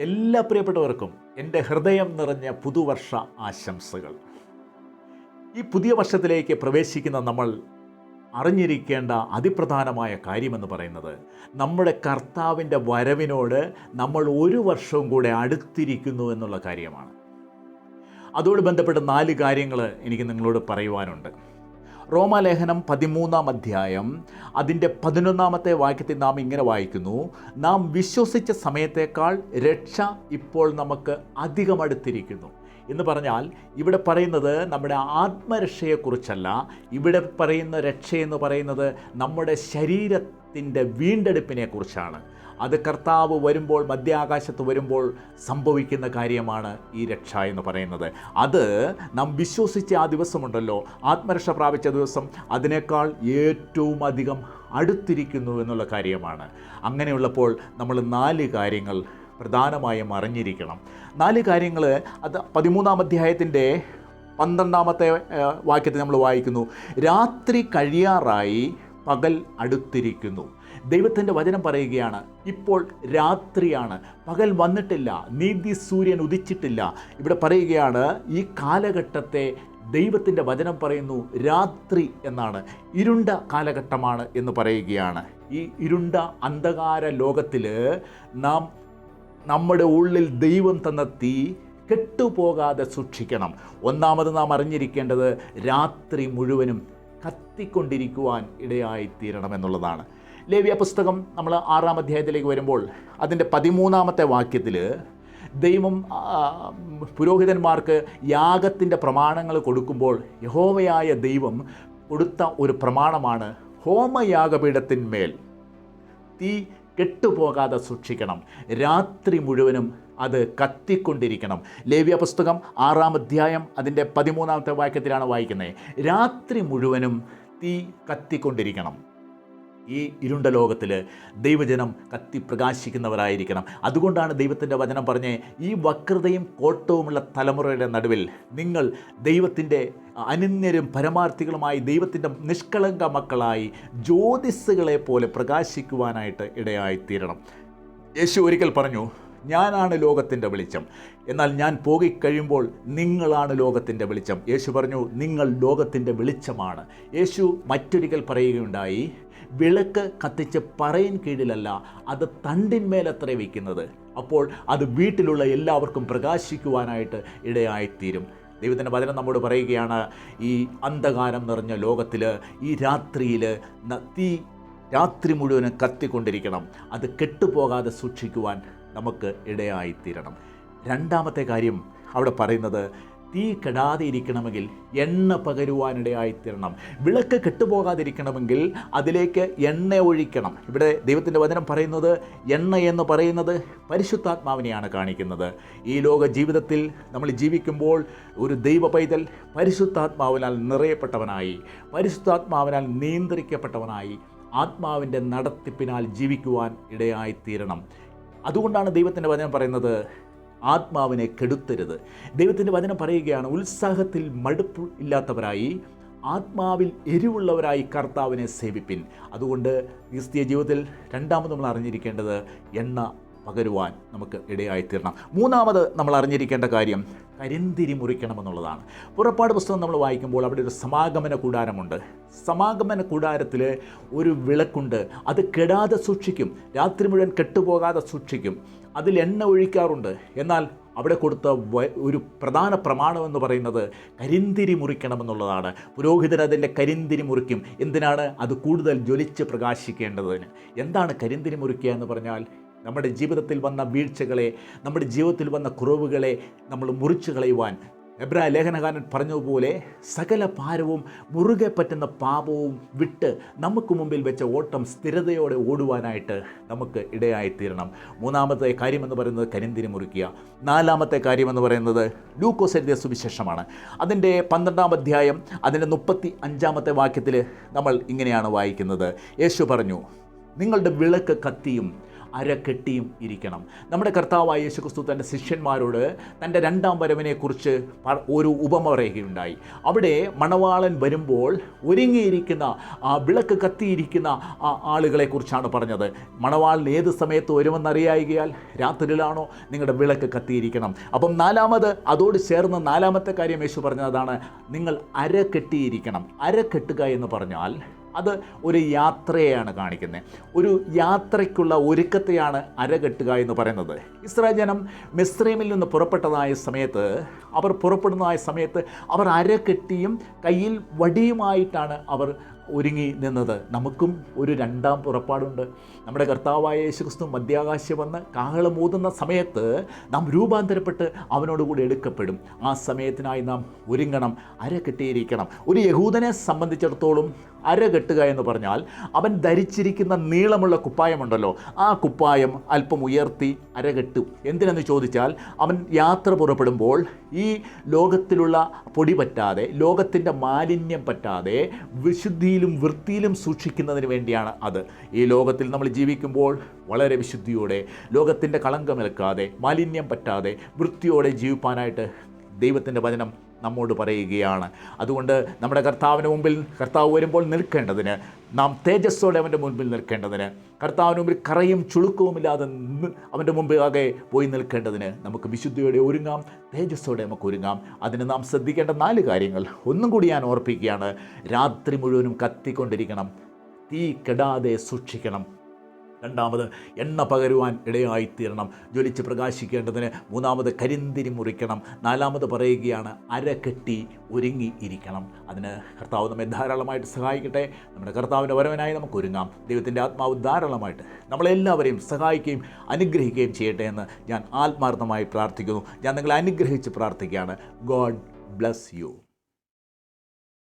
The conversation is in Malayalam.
എല്ലാ പ്രിയപ്പെട്ടവർക്കും എൻ്റെ ഹൃദയം നിറഞ്ഞ പുതുവർഷ ആശംസകൾ. ഈ പുതിയ വർഷത്തിലേക്ക് പ്രവേശിക്കുന്ന നമ്മൾ അറിഞ്ഞിരിക്കേണ്ട അതിപ്രധാനമായ കാര്യമെന്ന് പറയുന്നത്, നമ്മുടെ കർത്താവിൻ്റെ വരവിനോട് നമ്മൾ ഒരു വർഷവും കൂടെ അടുത്തിരിക്കുന്നു എന്നുള്ള കാര്യമാണ്. അതോട് ബന്ധപ്പെട്ട 4 കാര്യങ്ങൾ എനിക്ക് നിങ്ങളോട് പറയുവാനുണ്ട്. റോമാലേഖനം 13-ാം അധ്യായം അതിൻ്റെ 11-ാമത്തെ വാക്യത്തിൽ നാം ഇങ്ങനെ വായിക്കുന്നു: നാം വിശ്വസിച്ച സമയത്തേക്കാൾ രക്ഷ ഇപ്പോൾ നമുക്ക് അധികം അടുത്തിരിക്കുന്നു എന്ന് പറഞ്ഞാൽ, ഇവിടെ പറയുന്നത് നമ്മുടെ ആത്മരക്ഷയെക്കുറിച്ചല്ല. ഇവിടെ പറയുന്ന രക്ഷയെന്ന് പറയുന്നത് നമ്മുടെ ശരീരത്തിൻ്റെ വീണ്ടെടുപ്പിനെ കുറിച്ചാണ്. അത് കർത്താവ് വരുമ്പോൾ, മധ്യാകാശത്ത് വരുമ്പോൾ സംഭവിക്കുന്ന കാര്യമാണ് ഈ രക്ഷ എന്ന് പറയുന്നത്. അത് നാം വിശ്വസിച്ച ആ ദിവസമുണ്ടല്ലോ, ആത്മരക്ഷ പ്രാപിച്ച ദിവസം, അതിനേക്കാൾ ഏറ്റവും അധികം അടുത്തിരിക്കുന്നു എന്നുള്ള കാര്യമാണ്. അങ്ങനെയുള്ളപ്പോൾ നമ്മൾ 4 കാര്യങ്ങൾ പ്രധാനമായും അറിഞ്ഞിരിക്കണം. 4 കാര്യങ്ങൾ അത് 13-ാം അധ്യായത്തിൻ്റെ 12-ാമത്തെ വാക്യത്തിൽ നമ്മൾ വായിക്കുന്നു: രാത്രി കഴിയാറായി, പകൽ അടുത്തിരിക്കുന്നു. ദൈവത്തിൻ്റെ വചനം പറയുകയാണ്, ഇപ്പോൾ രാത്രിയാണ്, പകൽ വന്നിട്ടില്ല, നീതി സൂര്യൻ ഉദിച്ചിട്ടില്ല. ഇവിടെ പറയുകയാണ്, ഈ കാലഘട്ടത്തെ ദൈവത്തിൻ്റെ വചനം പറയുന്നു രാത്രി എന്നാണ്, ഇരുണ്ട കാലഘട്ടമാണ് എന്ന് പറയുകയാണ്. ഈ ഇരുണ്ട അന്ധകാര ലോകത്തിൽ നാം നമ്മുടെ ഉള്ളിൽ ദൈവം തന്ന തീ കെട്ടുപോകാതെ സൂക്ഷിക്കണം. ഒന്നാമത് നാം അറിഞ്ഞിരിക്കേണ്ടത്, രാത്രി മുഴുവനും കത്തിക്കൊണ്ടിരിക്കുവാൻ ഇടയായിത്തീരണമെന്നുള്ളതാണ്. ലേവ്യ പുസ്തകം നമ്മൾ 6-ാം അധ്യായത്തിലേക്ക് വരുമ്പോൾ അതിൻ്റെ 13-ാമത്തെ വാക്യത്തിൽ ദൈവം പുരോഹിതന്മാർക്ക് യാഗത്തിൻ്റെ പ്രമാണങ്ങൾ കൊടുക്കുമ്പോൾ യഹോവയായ ദൈവം കൊടുത്ത ഒരു പ്രമാണമാണ്, ഹോമയാഗപീഠത്തിന്മേൽ തീ കെട്ടുപോകാതെ സൂക്ഷിക്കണം, രാത്രി മുഴുവനും അത് കത്തിക്കൊണ്ടിരിക്കണം. ലേവ്യ പുസ്തകം 6-ാം അധ്യായം അതിൻ്റെ 13-ാമത്തെ വാക്യത്തിലാണ് വായിക്കുന്നത്, രാത്രി മുഴുവനും തീ കത്തിക്കൊണ്ടിരിക്കണം. ഈ ഇരുണ്ട ലോകത്തിൽ ദൈവജനം കത്തി പ്രകാശിക്കുന്നവരായിരിക്കണം. അതുകൊണ്ടാണ് ദൈവത്തിൻ്റെ വചനം പറഞ്ഞ്, ഈ വക്രതയും കോട്ടവുമുള്ള തലമുറയുടെ നടുവിൽ നിങ്ങൾ ദൈവത്തിൻ്റെ അനന്യരും പരമാർത്ഥികളുമായി, ദൈവത്തിൻ്റെ നിഷ്കളങ്ക മക്കളായി ജ്യോതിസ്സുകളെ പോലെ പ്രകാശിക്കുവാനായിട്ട് ഇടയായിത്തീരണം. യേശു ഒരിക്കൽ പറഞ്ഞു, ഞാനാണ് ലോകത്തിൻ്റെ വെളിച്ചം, എന്നാൽ ഞാൻ പോയിക്കഴിയുമ്പോൾ നിങ്ങളാണ് ലോകത്തിൻ്റെ വെളിച്ചം. യേശു പറഞ്ഞു, നിങ്ങൾ ലോകത്തിൻ്റെ വെളിച്ചമാണ്. യേശു മറ്റൊരിക്കൽ പറയുകയുണ്ടായി, വിളക്ക് കത്തിച്ച് പറയിൻ കീഴിലല്ല, അത് തണ്ടിന്മേലത്രേ വയ്ക്കുന്നത്, അപ്പോൾ അത് വീട്ടിലുള്ള എല്ലാവർക്കും പ്രകാശിക്കുവാനായിട്ട് ഇടയായിത്തീരും. ദൈവത്തിൻ്റെ വചനം നമ്മോട് പറയുകയാണ്, ഈ അന്ധകാരം നിറഞ്ഞ ലോകത്തിൽ, ഈ രാത്രിയിൽ തീ രാത്രി മുഴുവനും കത്തിക്കൊണ്ടിരിക്കണം. അത് കെട്ടുപോകാതെ സൂക്ഷിക്കുവാൻ നമുക്ക് ഇടയായിത്തീരണം. 2-ാമത്തെ കാര്യം അവിടെ പറയുന്നത്, തീ കെടാതെ ഇരിക്കണമെങ്കിൽ എണ്ണ പകരുവാനിടയായിത്തീരണം. വിളക്ക് കെട്ടുപോകാതിരിക്കണമെങ്കിൽ അതിലേക്ക് എണ്ണ ഒഴിക്കണം. ഇവിടെ ദൈവത്തിൻ്റെ വചനം പറയുന്നത്, എണ്ണ എന്ന് പറയുന്നത് പരിശുദ്ധാത്മാവിനെയാണ് കാണിക്കുന്നത്. ഈ ലോക ജീവിതത്തിൽ നമ്മൾ ജീവിക്കുമ്പോൾ ഒരു ദൈവ പൈതൽ പരിശുദ്ധാത്മാവിനാൽ നിറയപ്പെട്ടവനായി, പരിശുദ്ധാത്മാവിനാൽ നിയന്ത്രിക്കപ്പെട്ടവനായി, ആത്മാവിൻ്റെ നടത്തിപ്പിനാൽ ജീവിക്കുവാൻ ഇടയായിത്തീരണം. അതുകൊണ്ടാണ് ദൈവത്തിൻ്റെ വചനം പറയുന്നത്, ആത്മാവിനെ കെടുത്തരുത്. ദൈവത്തിൻ്റെ വചനം പറയുകയാണ്, ഉത്സാഹത്തിൽ മടുപ്പ് ഇല്ലാത്തവരായി, ആത്മാവിൽ എരിവുള്ളവരായി കർത്താവിനെ സേവിപ്പിൻ. അതുകൊണ്ട് ക്രിസ്തീയ ജീവിതത്തിൽ 2-ാമത് നമ്മൾ അറിഞ്ഞിരിക്കേണ്ടത്, എണ്ണ പകരുവാൻ നമുക്ക് ഇടയായിത്തീരണം. 3-ാമത് നമ്മൾ അറിഞ്ഞിരിക്കേണ്ട കാര്യം, കരിന്തിരി മുറിക്കണമെന്നുള്ളതാണ്. പുറപ്പാട് പുസ്തകം നമ്മൾ വായിക്കുമ്പോൾ അവിടെ ഒരു സമാഗമന കൂടാരമുണ്ട്. സമാഗമന കൂടാരത്തിൽ ഒരു വിളക്കുണ്ട്, അത് കെടാതെ സൂക്ഷിക്കും, രാത്രി മുഴുവൻ കെട്ടുപോകാതെ സൂക്ഷിക്കും. അതിൽ എണ്ണ ഒഴിക്കാറുണ്ട്. എന്നാൽ അവിടെ കൊടുത്ത ഒരു പ്രധാന പ്രമാണമെന്ന് പറയുന്നത് കരിന്തിരി മുറിക്കണമെന്നുള്ളതാണ്. പുരോഹിതൻ അതിൻ്റെ കരിന്തിരി മുറിക്കും. എന്തിനാണ്? അത് കൂടുതൽ ജ്വലിച്ച് പ്രകാശിക്കേണ്ടതിന്. എന്താണ് കരിന്തിരി മുറിക്കുക എന്ന് പറഞ്ഞാൽ, നമ്മുടെ ജീവിതത്തിൽ വന്ന വീഴ്ചകളെ, നമ്മുടെ ജീവിതത്തിൽ വന്ന കുറവുകളെ നമ്മൾ മുറിച്ചു കളയുവാൻ, എബ്രായ ലേഖനകാരൻ പറഞ്ഞതുപോലെ, സകല ഭാരവും മുറുകെ പറ്റുന്ന പാപവും വിട്ട് നമുക്ക് മുമ്പിൽ വെച്ച ഓട്ടം സ്ഥിരതയോടെ ഓടുവാനായിട്ട് നമുക്ക് ഇടയായിത്തീരണം. 3-ാമത്തെ കാര്യമെന്ന് പറയുന്നത് കരിന്തിരി മുറിക്കുക. 4-ാമത്തെ കാര്യമെന്ന് പറയുന്നത് ലൂക്കോസ് എഴുതിയ സുവിശേഷമാണ്. അതിൻ്റെ 12-ാം അധ്യായം അതിൻ്റെ 35-ാമത്തെ വാക്യത്തിൽ നമ്മൾ ഇങ്ങനെയാണ് വായിക്കുന്നത്. യേശു പറഞ്ഞു, നിങ്ങളുടെ വിളക്ക് കത്തിയും അരക്കെട്ടിയും ഇരിക്കണം. നമ്മുടെ കർത്താവായ യേശുക്രിസ്തു തൻ്റെ ശിഷ്യന്മാരോട് തൻ്റെ രണ്ടാം വരവിനെക്കുറിച്ച് ഒരു ഉപമ പറയുകയുണ്ടായി. അവിടെ മണവാളൻ വരുമ്പോൾ ഒരുങ്ങിയിരിക്കുന്ന വിളക്ക് കത്തിയിരിക്കുന്ന ആളുകളെക്കുറിച്ചാണ് പറഞ്ഞത്. മണവാളൻ ഏത് സമയത്ത് വരുമെന്നറിയായികയാൽ രാത്രിയിലാണോ നിങ്ങളുടെ വിളക്ക് കത്തിയിരിക്കണം. അപ്പം നാലാമത് അതോട് ചേർന്ന് നാലാമത്തെ കാര്യം യേശു പറഞ്ഞതാണ്, നിങ്ങൾ അരക്കെട്ടിയിരിക്കണം. അരക്കെട്ടുക എന്ന് പറഞ്ഞാൽ അത് ഒരു യാത്രയെയാണ് കാണിക്കുന്നത്. ഒരു യാത്രയ്ക്കുള്ള ഒരുക്കത്തെയാണ് അരകെട്ടുക എന്ന് പറയുന്നത്. ഇസ്രായേൽ ജനം മിസ്രൈമിൽ നിന്ന് പുറപ്പെട്ടതായ സമയത്ത് അവർ അരകെട്ടിയും കയ്യിൽ വടിയുമായിട്ടാണ് അവർ ഒരുങ്ങി നിന്നത്. നമുക്കും ഒരു രണ്ടാം പുറപ്പാടുണ്ട്. നമ്മുടെ കർത്താവായ യേശുക്രിസ്തു മധ്യാകാശം വന്ന് കാഹളമൂതുന്ന സമയത്ത് നാം രൂപാന്തരപ്പെട്ട് അവനോടുകൂടി എടുക്കപ്പെടും. ആ സമയത്തിനായി നാം ഒരുങ്ങണം, അരകെട്ടിയിരിക്കണം. ഒരു യഹൂദനെ സംബന്ധിച്ചിടത്തോളം അരകെട്ടുക എന്ന് പറഞ്ഞാൽ അവൻ ധരിച്ചിരിക്കുന്ന നീളമുള്ള കുപ്പായമുണ്ടല്ലോ, ആ കുപ്പായം അല്പം ഉയർത്തി അരകെട്ടും. എന്തിനെന്ന് ചോദിച്ചാൽ അവൻ യാത്ര പുറപ്പെടുമ്പോൾ ഈ ലോകത്തിലുള്ള പൊടി പറ്റാതെ, ലോകത്തിൻ്റെ മാലിന്യം പറ്റാതെ വിശുദ്ധിയിലും വൃത്തിയിലും സൂക്ഷിക്കുന്നതിന് വേണ്ടിയാണ് അത്. ഈ ലോകത്തിൽ നമ്മൾ ജീവിക്കുമ്പോൾ വളരെ വിശുദ്ധിയോടെ, ലോകത്തിൻ്റെ കളങ്കമേൽക്കാതെ, മാലിന്യം പറ്റാതെ വൃത്തിയോടെ ജീവിപ്പാനായിട്ട് ദൈവത്തിൻ്റെ വചനം നമ്മോട് പറയുകയാണ്. അതുകൊണ്ട് നമ്മുടെ കർത്താവിന് മുമ്പിൽ കർത്താവ് വരുമ്പോൾ നിൽക്കേണ്ടതിന്, നാം തേജസ്സോടെ അവൻ്റെ മുൻപിൽ നിൽക്കേണ്ടതിന്, കർത്താവിന് മുമ്പിൽ കറയും ചുളുക്കവുമില്ലാതെ അവൻ്റെ മുമ്പിലാകെ പോയി നിൽക്കേണ്ടതിന് നമുക്ക് വിശുദ്ധിയോടെ ഒരുങ്ങാം, തേജസ്സോടെ നമുക്ക് ഒരുങ്ങാം. അതിന് നാം ശ്രദ്ധിക്കേണ്ട 4 കാര്യങ്ങൾ ഒന്നും കൂടി ഞാൻ ഓർപ്പിക്കുകയാണ്. രാത്രി മുഴുവനും കത്തിക്കൊണ്ടിരിക്കണം, തീ കെടാതെ സൂക്ഷിക്കണം. രണ്ടാമത് എണ്ണ പകരുവാൻ ഇടയായിത്തീരണം, ജ്വലിച്ച് പ്രകാശിക്കേണ്ടതിന്. മൂന്നാമത് കരിന്തിരി മുറിക്കണം. നാലാമത് പറയുകയാണ് അരകെട്ടി ഒരുങ്ങി ഇരിക്കണം. അതിന് കർത്താവ് നമ്മെ ധാരാളമായിട്ട് സഹായിക്കട്ടെ. നമ്മുടെ കർത്താവിൻ്റെ വരവനായി നമുക്ക് ഒരുങ്ങാം. ദൈവത്തിൻ്റെ ആത്മാവ് ധാരാളമായിട്ട് നമ്മളെല്ലാവരെയും സഹായിക്കുകയും അനുഗ്രഹിക്കുകയും ചെയ്യട്ടെ എന്ന് ഞാൻ ആത്മാർത്ഥമായി പ്രാർത്ഥിക്കുന്നു. ഞാൻ നിങ്ങളെ അനുഗ്രഹിച്ച് പ്രാർത്ഥിക്കുകയാണ്. God bless you.